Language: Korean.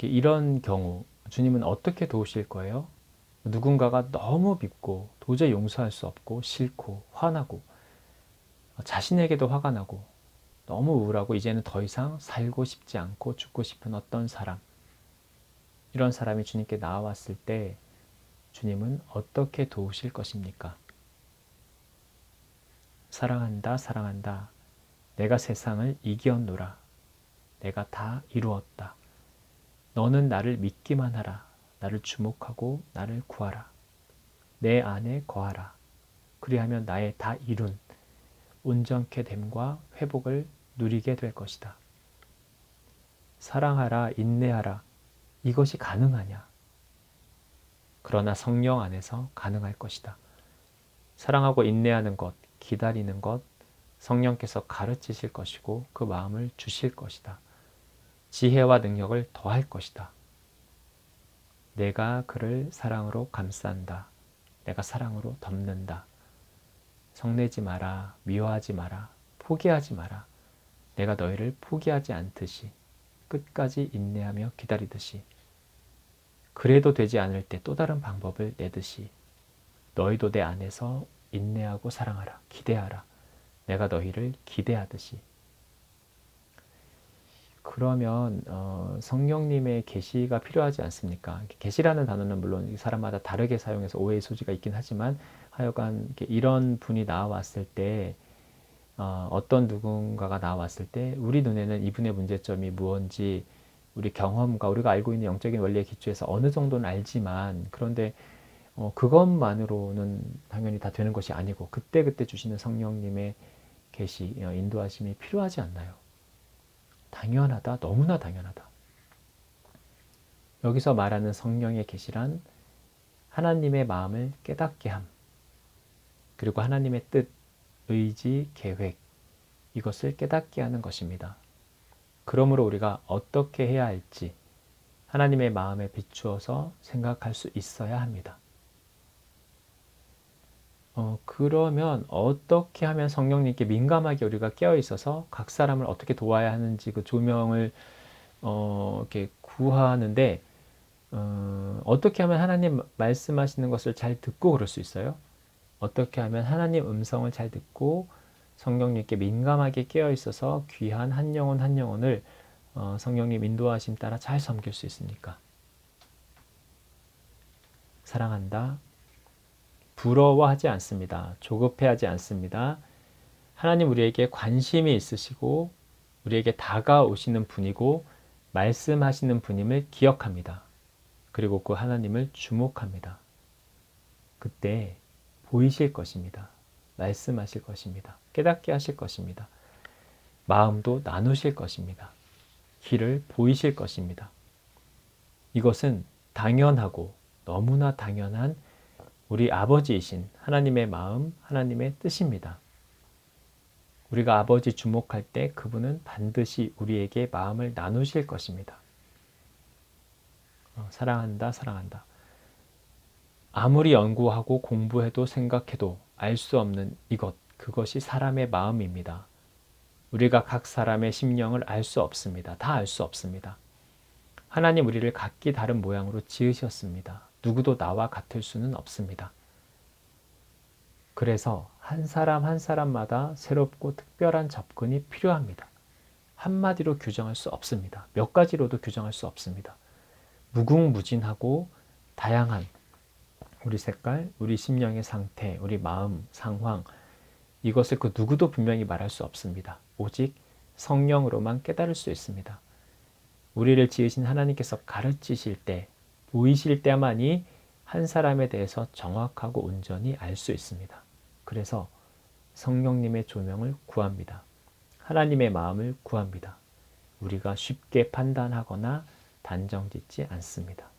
이런 경우 주님은 어떻게 도우실 거예요? 누군가가 너무 밉고 도저히 용서할 수 없고 싫고 화나고 자신에게도 화가 나고 너무 우울하고 이제는 더 이상 살고 싶지 않고 죽고 싶은 어떤 사람, 이런 사람이 주님께 나와왔을 때 주님은 어떻게 도우실 것입니까? 사랑한다, 사랑한다. 내가 세상을 이겼노라. 내가 다 이루었다. 너는 나를 믿기만 하라. 나를 주목하고 나를 구하라. 내 안에 거하라. 그리하면 나의 다 이룬 온전케 됨과 회복을 누리게 될 것이다. 사랑하라, 인내하라. 이것이 가능하냐? 그러나 성령 안에서 가능할 것이다. 사랑하고 인내하는 것, 기다리는 것, 성령께서 가르치실 것이고 그 마음을 주실 것이다. 지혜와 능력을 더할 것이다. 내가 그를 사랑으로 감싼다. 내가 사랑으로 덮는다. 성내지 마라. 미워하지 마라. 포기하지 마라. 내가 너희를 포기하지 않듯이 끝까지 인내하며 기다리듯이 그래도 되지 않을 때 또 다른 방법을 내듯이 너희도 내 안에서 인내하고 사랑하라. 기대하라. 내가 너희를 기대하듯이. 그러면 성령님의 계시가 필요하지 않습니까? 계시라는 단어는 물론 사람마다 다르게 사용해서 오해의 소지가 있긴 하지만 하여간 이런 분이 나와왔을 때 어떤 누군가가 나와왔을 때 우리 눈에는 이분의 문제점이 무언지 우리 경험과 우리가 알고 있는 영적인 원리에 기초해서 어느 정도는 알지만 그런데 그것만으로는 당연히 다 되는 것이 아니고 그때그때 주시는 성령님의 계시, 인도하심이 필요하지 않나요? 당연하다. 너무나 당연하다. 여기서 말하는 성령의 계시란 하나님의 마음을 깨닫게 함. 그리고 하나님의 뜻, 의지, 계획 이것을 깨닫게 하는 것입니다. 그러므로 우리가 어떻게 해야 할지 하나님의 마음에 비추어서 생각할 수 있어야 합니다. 그러면 어떻게 하면 성령님께 민감하게 우리가 깨어 있어서 각 사람을 어떻게 도와야 하는지 그 조명을 이렇게 구하는데 어떻게 하면 하나님 말씀하시는 것을 잘 듣고 그럴 수 있어요? 어떻게 하면 하나님 음성을 잘 듣고 성령님께 민감하게 깨어 있어서 귀한 한 영혼 한 영혼을 성령님 인도하심 따라 잘 섬길 수 있습니까? 사랑한다. 부러워하지 않습니다. 조급해하지 않습니다. 하나님 우리에게 관심이 있으시고 우리에게 다가오시는 분이고 말씀하시는 분임을 기억합니다. 그리고 그 하나님을 주목합니다. 그때 보이실 것입니다. 말씀하실 것입니다. 깨닫게 하실 것입니다. 마음도 나누실 것입니다. 길을 보이실 것입니다. 이것은 당연하고 너무나 당연한 우리 아버지이신 하나님의 마음, 하나님의 뜻입니다. 우리가 아버지 주목할 때 그분은 반드시 우리에게 마음을 나누실 것입니다. 사랑한다, 사랑한다. 아무리 연구하고 공부해도 생각해도 알 수 없는 이것, 그것이 사람의 마음입니다. 우리가 각 사람의 심령을 알 수 없습니다. 다 알 수 없습니다. 하나님 우리를 각기 다른 모양으로 지으셨습니다. 누구도 나와 같을 수는 없습니다. 그래서 한 사람 한 사람마다 새롭고 특별한 접근이 필요합니다. 한마디로 규정할 수 없습니다. 몇 가지로도 규정할 수 없습니다. 무궁무진하고 다양한 우리 색깔, 우리 심령의 상태, 우리 마음, 상황 이것을 그 누구도 분명히 말할 수 없습니다. 오직 성령으로만 깨달을 수 있습니다. 우리를 지으신 하나님께서 가르치실 때, 보이실 때만이 한 사람에 대해서 정확하고 온전히 알 수 있습니다. 그래서 성령님의 조명을 구합니다. 하나님의 마음을 구합니다. 우리가 쉽게 판단하거나 단정짓지 않습니다.